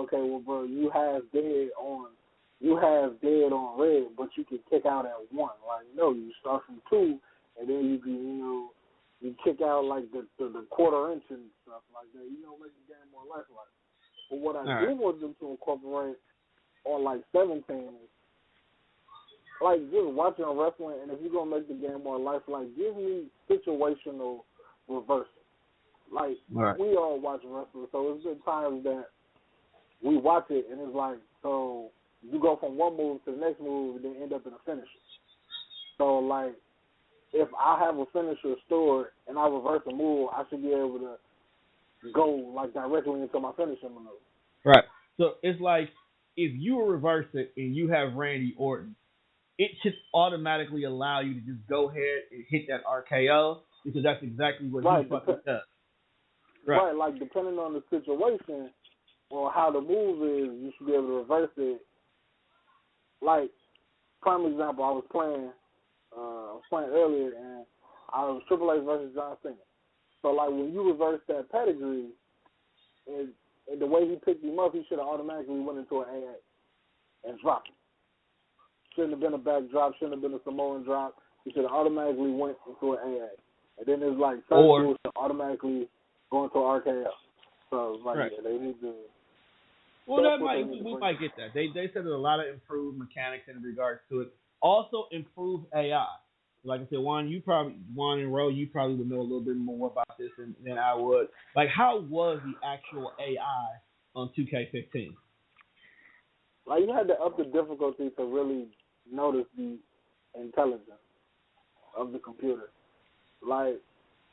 okay, well, bro, you have dead on red, but you can kick out at 1. Like, no, you start from 2, and then you can, you kick out like the quarter inch and stuff like that. Make the game more lifelike. But what I do want them to incorporate on like 17 is like just watching wrestling, and if you're gonna make the game more lifelike, give me situational reversal. Like we all watch wrestling, so it's been times that we watch it and it's like, so you go from one move to the next move and then end up in a finisher. So like, if I have a finisher stored and I reverse a move, I should be able to go like directly into my finishing maneuver. Right. So it's like if you reverse it and you have Randy Orton, it should automatically allow you to just go ahead and hit that RKO because that's exactly what he fucking does. Right, like depending on the situation or how the move is, you should be able to reverse it. Like, prime example, I was playing earlier, and I was Triple H versus John Cena. So, like, when you reverse that pedigree, and the way he picked him up, he should have automatically went into an AA and dropped him. Shouldn't have been a back drop, shouldn't have been a Samoan drop. He should have automatically went into an AA. And then it's like, some moves should automatically go into RKO. So, it's like, yeah, they need to... Well, we might get that. They said there's a lot of improved mechanics in regards to it. Also, improved AI. Like I said, Juan and Ro, you probably would know a little bit more about this than I would. Like, how was the actual AI on 2K15? Like, you had to up the difficulty to really notice the intelligence of the computer. Like,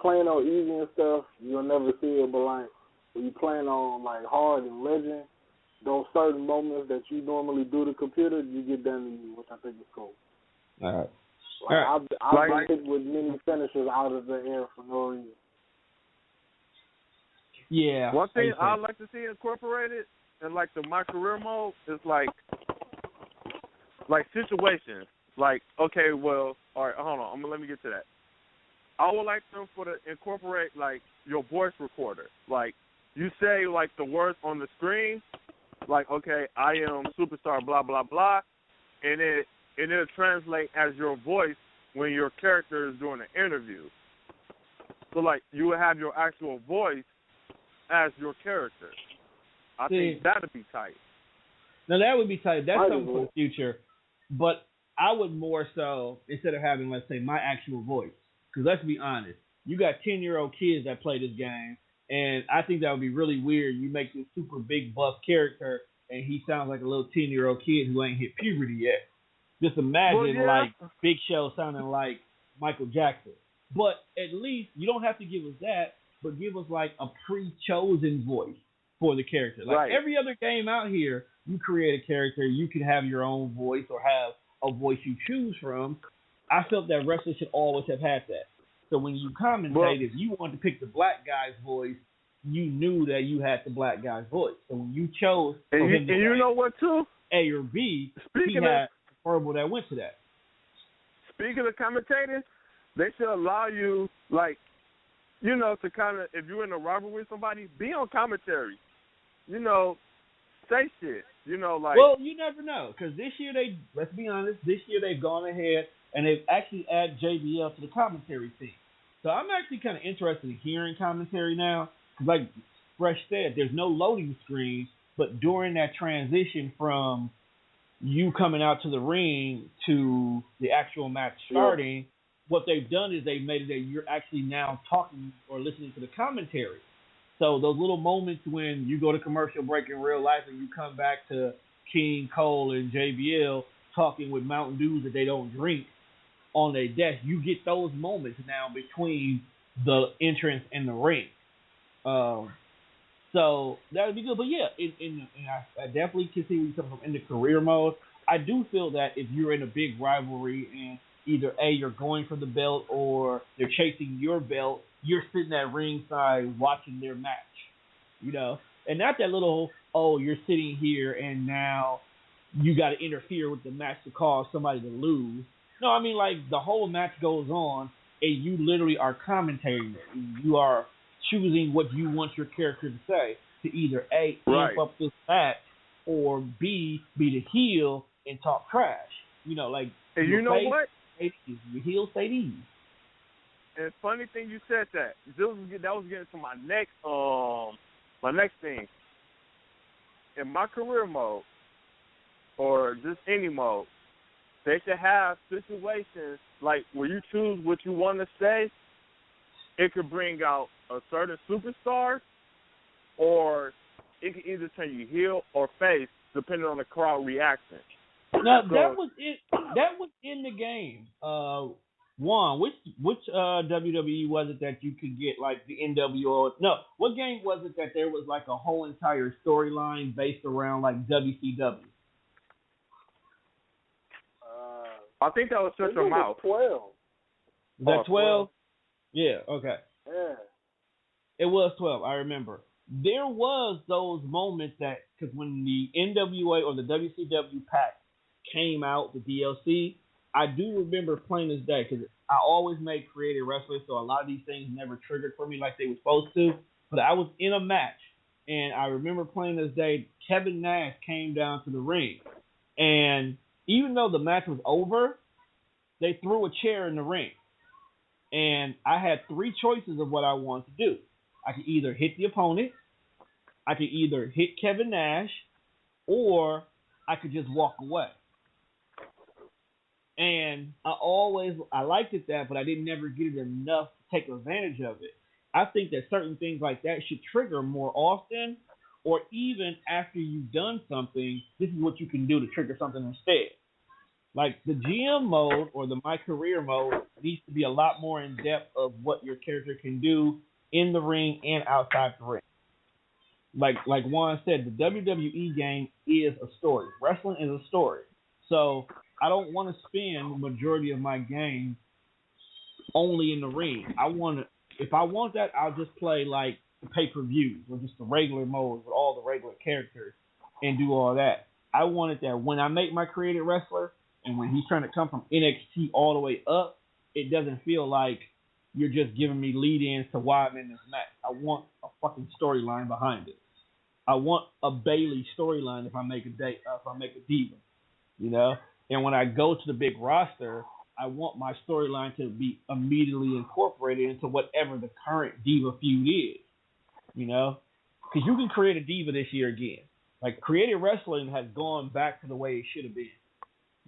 playing on easy and stuff, you'll never see it, but like, when you playing on like hard and legend, those certain moments that you normally do to the computer, you get done to you, which I think is cool. All right. I've been hit with many finishers out of the air for no reason. Yeah. One thing I'd like to see incorporated in like my career mode is like situations. Like, okay, well, all right, hold on, let me get to that. I would like them to incorporate like your voice recorder. Like, you say like the words on the screen, like, okay, I am superstar blah blah blah, and it'll translate as your voice when your character is doing an interview. So like you would have your actual voice as your character. I think that'd be tight. Now that would be tight. That's something for the future. But I would more so, instead of having, let's say, my actual voice, because let's be honest, you got 10-year-old kids that play this game, and I think that would be really weird. You make this super big buff character, and he sounds like a little 10-year-old kid who ain't hit puberty yet. Just imagine, like, Big Show sounding like Michael Jackson. But at least you don't have to give us that, but give us, like, a pre-chosen voice for the character. Like, every other game out here, you create a character, you can have your own voice or have a voice you choose from. I felt that wrestlers should always have had that. So when you commentate, if you wanted to pick the black guy's voice, you knew that you had the black guy's voice. So when you chose and you know what too? A or B, he had a verbal that went to that. Speaking of commentating, they should allow you, like, you know, to kind of, if you're in a rivalry with somebody, be on commentary. You know, say shit. You know, like. Well, you never know, because this year let's be honest, they've gone ahead and they've actually added JBL to the commentary team. So I'm actually kind of interested in hearing commentary now. Like Fresh said, there's no loading screen, but during that transition from you coming out to the ring to the actual match starting, what they've done is they've made it that you're actually now talking or listening to the commentary. So those little moments when you go to commercial break in real life and you come back to King Cole and JBL talking with Mountain Dews that they don't drink on their desk, you get those moments now between the entrance and the ring. So that would be good. But yeah, I definitely can see where you come from in the career mode. I do feel that if you're in a big rivalry and either A, you're going for the belt or they're chasing your belt, you're sitting at ringside watching their match, you know? And not that little, you're sitting here and now you got to interfere with the match to cause somebody to lose. No, I mean, like, the whole match goes on and you literally are commentating it. You are choosing what you want your character to say. to either A, amp up this match, or B, be the heel and talk trash. You know, like, and you know face, what? Your heel stay easy. And funny thing you said that. That was getting to my next thing. In my career mode, or just any mode, they should have situations like where you choose what you want to say. It could bring out a certain superstar, or it can either turn you heel or face, depending on the crowd reaction. Now that was it. That was in the game. Juan, which WWE was it that you could get like the NWO? No, what game was it that there was like a whole entire storyline based around like WCW? I think that was Shut Your Mouth. 12. Was that 12? Yeah. Okay. Yeah. It was 12. I remember. There was those moments that, because when the NWA or the WCW pack came out, the DLC, I do remember playing this day because I always made creative wrestling, so a lot of these things never triggered for me like they were supposed to. But I was in a match, and I remember playing this day. Kevin Nash came down to the ring, and even though the match was over, they threw a chair in the ring. And I had three choices of what I wanted to do. I could either hit the opponent, I could either hit Kevin Nash, or I could just walk away. And I liked it that, but I didn't never get it enough to take advantage of it. I think that certain things like that should trigger more often, or even after you've done something, this is what you can do to trigger something instead. Like the GM mode or the My Career mode needs to be a lot more in depth of what your character can do in the ring and outside the ring. Like Juan said, the WWE game is a story. Wrestling is a story. So I don't want to spend the majority of my game only in the ring. If I want that, I'll just play like the pay-per-views or just the regular mode with all the regular characters and do all that. I wanted that when I make my creative wrestler and when he's trying to come from NXT all the way up, it doesn't feel like you're just giving me lead-ins to why I'm in this match. I want a fucking storyline behind it. I want a Bayley storyline if I make a diva, you know? And when I go to the big roster, I want my storyline to be immediately incorporated into whatever the current diva feud is, you know? Because you can create a diva this year again. Like, creative wrestling has gone back to the way it should have been,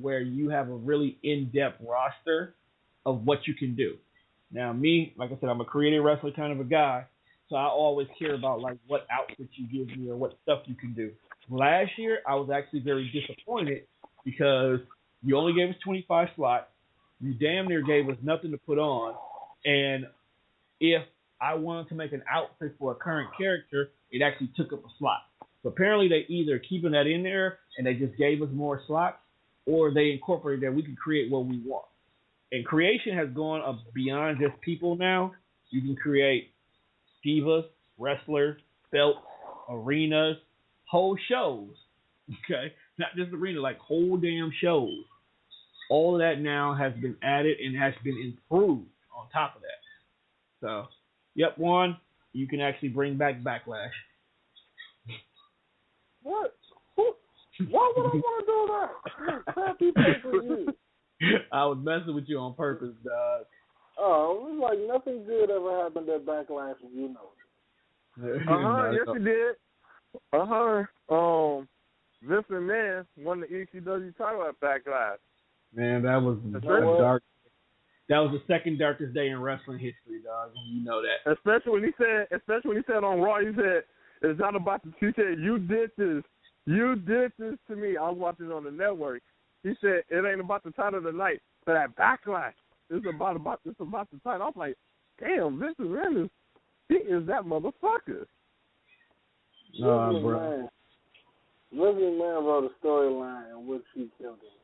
where you have a really in-depth roster of what you can do. Now, me, like I said, I'm a creative wrestler kind of a guy, so I always care about, like, what outfits you give me or what stuff you can do. Last year, I was actually very disappointed because you only gave us 25 slots. You damn near gave us nothing to put on. And if I wanted to make an outfit for a current character, it actually took up a slot. So apparently they either keeping that in there and they just gave us more slots, or they incorporated that we can create what we want. And creation has gone up beyond just people now. You can create divas, wrestlers, belts, arenas, whole shows. Okay? Not just arena, like whole damn shows. All of that now has been added and has been improved on top of that. So, yep, Juan, you can actually bring back Backlash. What? Why would I want to do that? Crappy pay-per-view. I was messing with you on purpose, dog. Oh, it was like nothing good ever happened at Backlash, and you know it. Yes, it did. Vince McMahon won the ECW title at Backlash. Man, that was dark. That was the second darkest day in wrestling history, dog. You know that. Especially when he said on Raw, he said, "It's not about the." He said, "You did this. You did this to me." I was watching it on the network. He said, "It ain't about the title of the night, but at Backlash, it's about the title." I'm like, "Damn, Vince McMahon he is that motherfucker." Bro. Vince McMahon wrote a storyline in which he killed himself.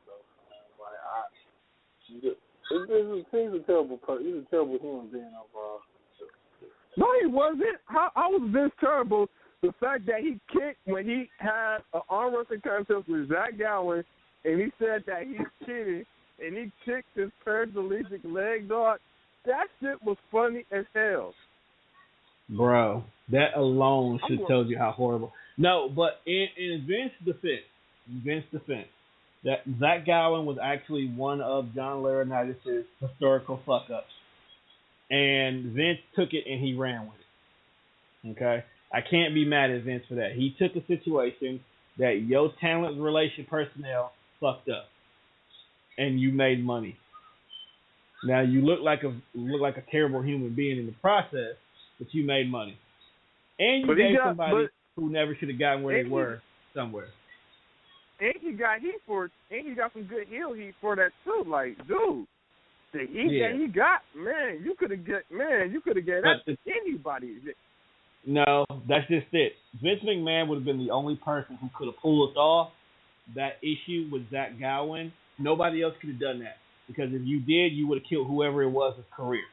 He's a terrible person. He's a terrible human being overall. No, he wasn't. How was this terrible? The fact that he kicked when he had an arm wrestling contest with Zach Gowen, and he said that he cheated, and he kicked his paraplegic leg, dog. That shit was funny as hell. Bro, that alone should tell you how horrible. No, but in Vince's defense, that Zach Gowen was actually one of John Laurinaitis' historical fuck ups, and Vince took it and he ran with it. Okay, I can't be mad at Vince for that. He took a situation that your talent relation personnel fucked up, and you made money. Now you look like a terrible human being in the process, but you made money, and you gave somebody who never should have gotten where they were somewhere. And he got heat for it, and he got some good heel heat for that too. Like, dude, the heat that he got, man, you could have get that to anybody. No, that's just it. Vince McMahon would have been the only person who could have pulled off that issue with Zach Gowen. Nobody else could have done that. Because if you did, you would have killed whoever it was his career.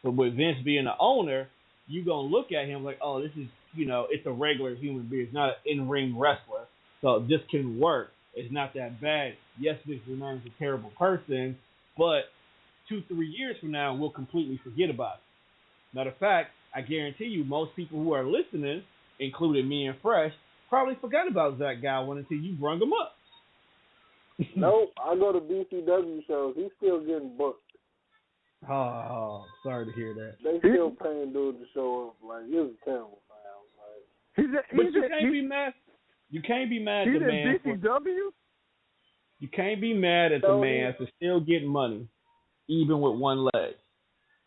But with Vince being the owner, you're going to look at him like, oh, this is, it's a regular human being. It's not an in-ring wrestler. So this can work. It's not that bad. Yes, Vince McMahon is a terrible person, but 2-3 years from now, we'll completely forget about it. Matter of fact, I guarantee you most people who are listening, including me and Fresh, probably forgot about Zach Gowen until you brung him up. Nope, I go to BCW shows. He's still getting booked. Oh, sorry to hear that. They still paying dude to show up. Like, it was terrible, man. But you can't be mad. You can't be mad at the man. He's in BCW? You can't be mad at the man for still getting money, even with one leg.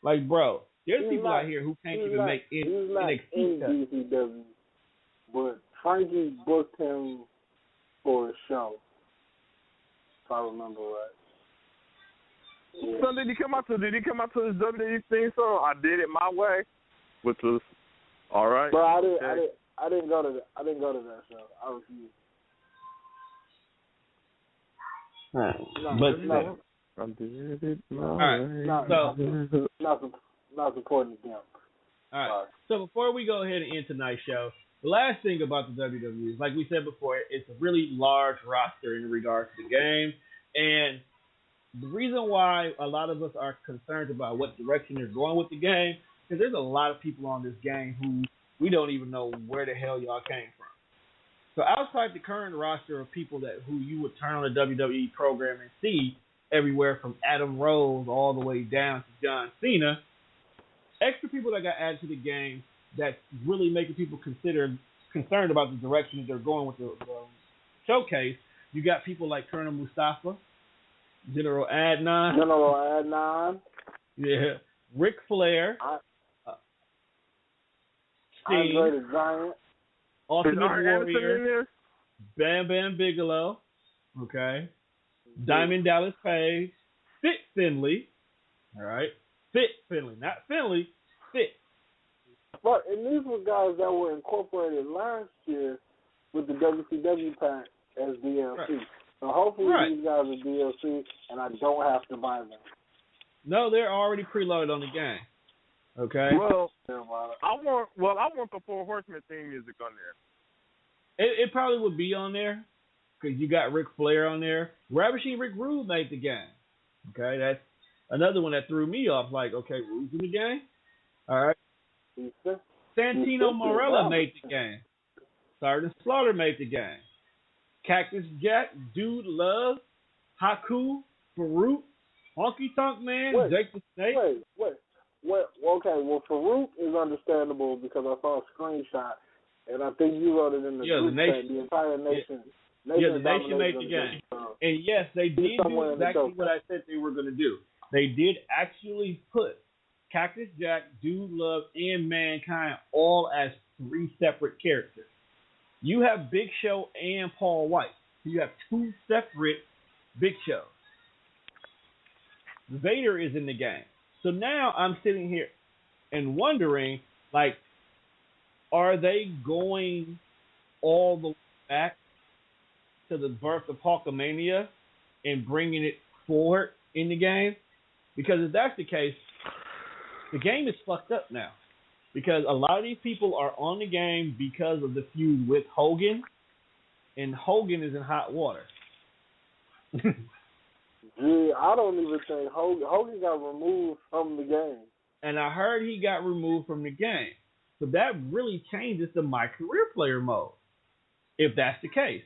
Like, bro, there's people out here who can't even make it. He's not in BCW, but Frankie booked him for a show. If I remember right. Yeah. So did he come out to his WWE theme song? I did it my way, which was all right. But I didn't go to that show. I refused. I did it my way. Not supporting them. All right. So before we go ahead and end tonight's show, the last thing about the WWE is, like we said before, it's a really large roster in regards to the game. And the reason why a lot of us are concerned about what direction they're going with the game, because there's a lot of people on this game who we don't even know where the hell y'all came from. So outside the current roster of people who you would turn on the WWE program and see everywhere from Adam Rose all the way down to John Cena, extra people that got added to the game that's really making people concerned about the direction that they're going with the showcase. You got people like Colonel Mustafa, General Adnan. Yeah. Ric Flair. Sting. Andre the Giant. Ultimate Warrior. Bam Bam Bigelow. Okay. Diamond Dallas Page. Fit Finley. All right. Fit Finley. Not Finley. Fit. But and these were guys that were incorporated last year with the WCW pack as DLC. Right. So hopefully these guys are DLC, and I don't have to buy them. No, they're already preloaded on the game. Okay. Well, I want the Four Horsemen theme music on there. It probably would be on there because you got Ric Flair on there. Ravishing Rick Rude made the game. Okay, that's another one that threw me off. Like, okay, Rude's in the game. All right. Santino Marella made the game. Sergeant Slaughter made the game. Cactus Jack, Dude Love, Haku, Farouk, Honky Tonk Man, Jake the Snake. Okay, well, Farouk is understandable because I saw a screenshot, and I think you wrote it in the group chat. The entire nation. The nation made the game. And yes, they did do exactly what I said they were going to do. They did actually put Cactus Jack, Dude Love, and Mankind all as 3 separate characters. You have Big Show and Paul White. So you have 2 separate Big Shows. Vader is in the game. So now I'm sitting here and wondering, like, are they going all the way back to the birth of Hulkamania and bringing it forward in the game? Because if that's the case, the game is fucked up now. Because a lot of these people are on the game because of the feud with Hogan, and Hogan is in hot water. Yeah, I don't even think Hogan got removed from the game. And I heard he got removed from the game. So that really changes the my career player mode, if that's the case.